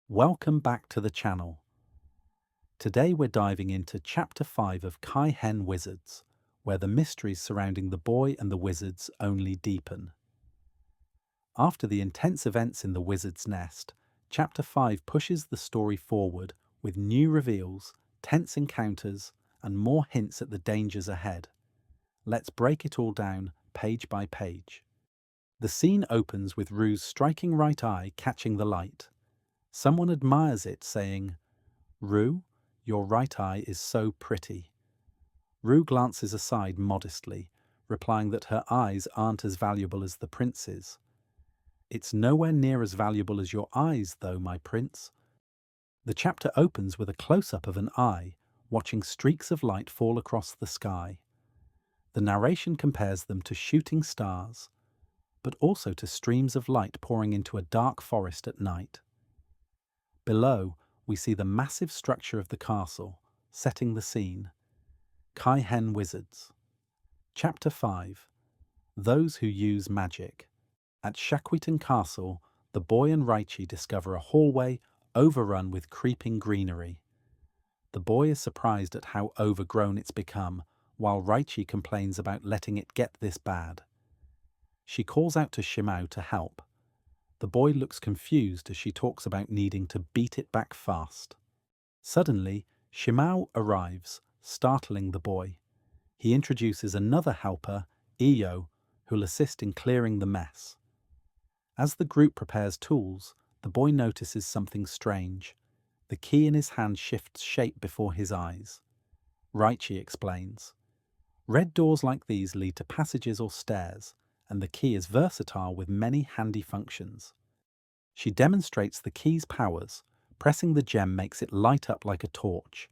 Welcome back to the channel. Today we're diving into Chapter 5 of Kai-hen Wizards, where the mysteries surrounding the boy and the wizards only deepen. After the intense events in the wizard's nest, Chapter 5 pushes the story forward with new reveals, tense encounters, and more hints at the dangers ahead. Let's break it all down, page by page. The scene opens with Roue's striking right eye catching the light. Someone admires it, saying, "Roue, your right eye is so pretty." Roue glances aside modestly, replying that her eyes aren't as valuable as the prince's. "It's nowhere near as valuable as your eyes, though, my prince." The chapter opens with a close-up of an eye, watching streaks of light fall across the sky. The narration compares them to shooting stars, but also to streams of light pouring into a dark forest at night. Below, we see the massive structure of the castle, setting the scene. Kai-hen Wizards. Chapter 5. Those Who Use Magic. At Shakuiten Castle, the boy and Raichi discover a hallway overrun with creeping greenery. The boy is surprised at how overgrown it's become, while Raichi complains about letting it get this bad. She calls out to Shimao to help. The boy looks confused as she talks about needing to beat it back fast. Suddenly, Shimao arrives, startling the boy. He introduces another helper, Iyo, who'll assist in clearing the mess. As the group prepares tools, the boy notices something strange. The key in his hand shifts shape before his eyes. Raichi explains. Red doors like these lead to passages or stairs, and the key is versatile with many handy functions. She demonstrates the key's powers. Pressing the gem makes it light up like a torch.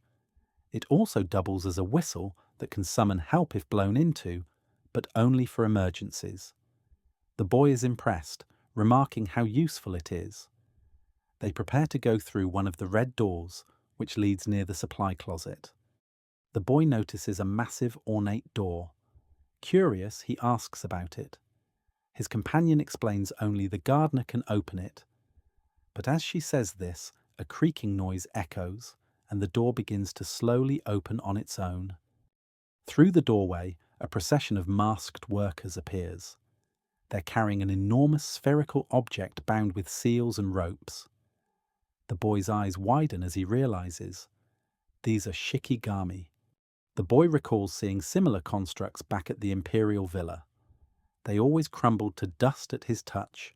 It also doubles as a whistle that can summon help if blown into, but only for emergencies. The boy is impressed, remarking how useful it is. They prepare to go through one of the red doors, which leads near the supply closet. The boy notices a massive, ornate door. Curious, he asks about it. His companion explains only the gardener can open it. But as she says this, a creaking noise echoes, and the door begins to slowly open on its own. Through the doorway, a procession of masked workers appears. They're carrying an enormous spherical object bound with seals and ropes. The boy's eyes widen as he realizes. These are shikigami. The boy recalls seeing similar constructs back at the imperial villa. They always crumbled to dust at his touch.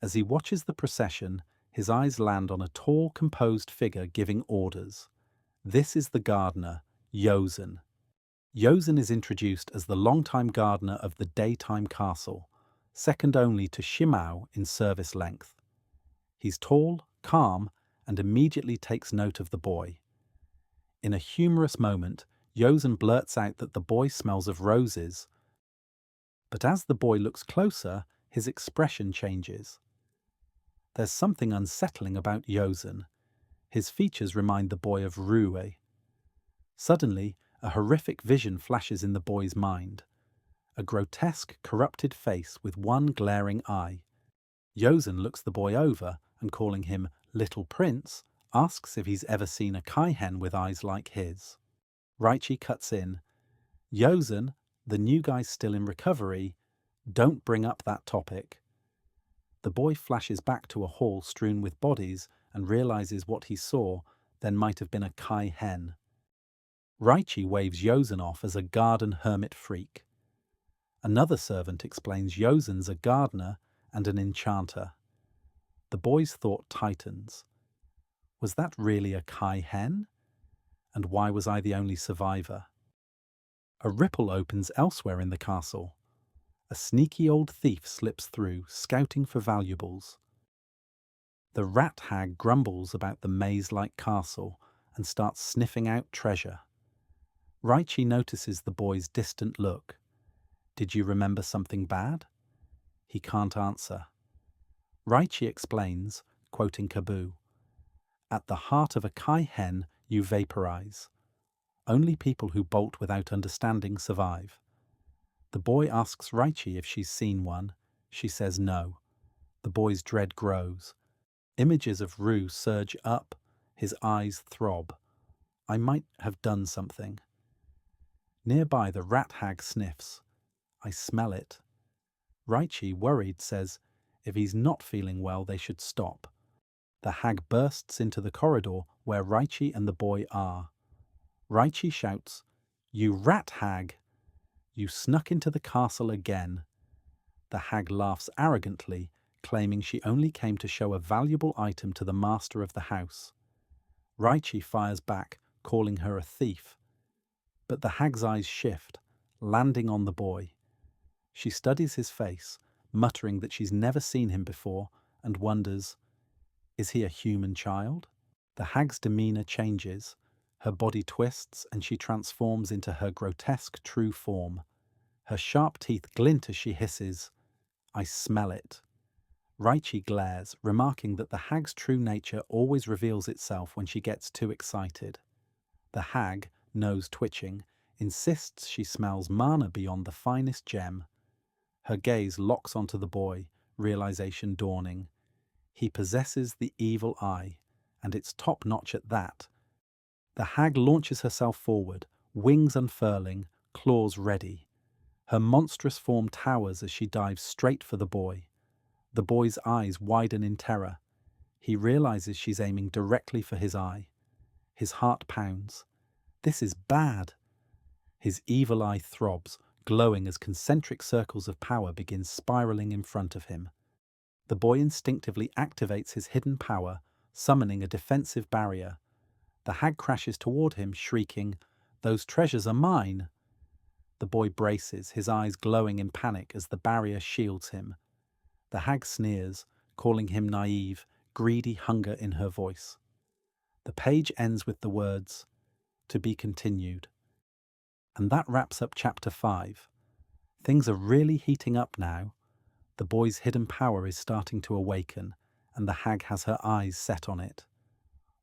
As he watches the procession, his eyes land on a tall, composed figure giving orders. This is the gardener, Yozen. Yozen is introduced as the longtime gardener of the daytime castle, second only to Shimao in service length. He's tall, calm, and immediately takes note of the boy. In a humorous moment, Yozen blurts out that the boy smells of roses. But as the boy looks closer, his expression changes. There's something unsettling about Yozen. His features remind the boy of Roue. Suddenly, a horrific vision flashes in the boy's mind. A grotesque, corrupted face with one glaring eye. Yozen looks the boy over and, calling him Little Prince, asks if he's ever seen a Kai-hen with eyes like his. Raichi cuts in. "Yozen, the new guy's still in recovery. Don't bring up that topic." The boy flashes back to a hall strewn with bodies and realizes what he saw then might have been a Kai-hen. Raichi waves Yozen off as a garden hermit freak. Another servant explains Yozen's a gardener and an enchanter. The boy's thought tightens. Was that really a Kai-hen? And why was I the only survivor? A ripple opens elsewhere in the castle. A sneaky old thief slips through, scouting for valuables. The Rat Hag grumbles about the maze-like castle and starts sniffing out treasure. Raichi notices the boy's distant look. Did you remember something bad? He can't answer. Raichi explains, quoting Kabu, "At the heart of a Kai-hen, you vaporize. Only people who bolt without understanding survive." The boy asks Raichi if she's seen one. She says no. The boy's dread grows. Images of Roue surge up, his eyes throb. I might have done something. Nearby, the Rat Hag sniffs. I smell it. Raichi, worried, says if he's not feeling well, they should stop. The hag bursts into the corridor where Raichi and the boy are. Raichi shouts, "You rat hag! You snuck into the castle again." The hag laughs arrogantly, claiming she only came to show a valuable item to the master of the house. Raichi fires back, calling her a thief. But the hag's eyes shift, landing on the boy. She studies his face, muttering that she's never seen him before, and wonders, is he a human child? The hag's demeanor changes. Her body twists and she transforms into her grotesque true form. Her sharp teeth glint as she hisses, "I smell it." Raichi glares, remarking that the hag's true nature always reveals itself when she gets too excited. The hag, nose twitching, insists she smells mana beyond the finest gem. Her gaze locks onto the boy, realization dawning. He possesses the evil eye, and it's top-notch at that. The hag launches herself forward, wings unfurling, claws ready. Her monstrous form towers as she dives straight for the boy. The boy's eyes widen in terror. He realizes she's aiming directly for his eye. His heart pounds. This is bad. His evil eye throbs, glowing as concentric circles of power begin spiraling in front of him. The boy instinctively activates his hidden power, summoning a defensive barrier. The hag crashes toward him, shrieking, "Those treasures are mine!" The boy braces, his eyes glowing in panic as the barrier shields him. The hag sneers, calling him naive, greedy hunger in her voice. The page ends with the words, "To be continued." And that wraps up Chapter 5. Things are really heating up now. The boy's hidden power is starting to awaken, and the hag has her eyes set on it.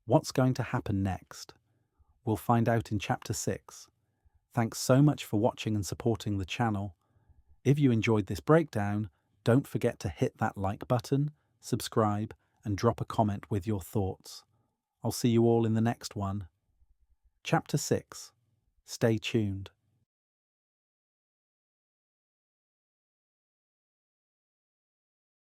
What's going to happen next? We'll find out in Chapter 6. Thanks so much for watching and supporting the channel. If you enjoyed this breakdown, don't forget to hit that like button, subscribe, and drop a comment with your thoughts. I'll see you all in the next one. Chapter 6. Stay tuned.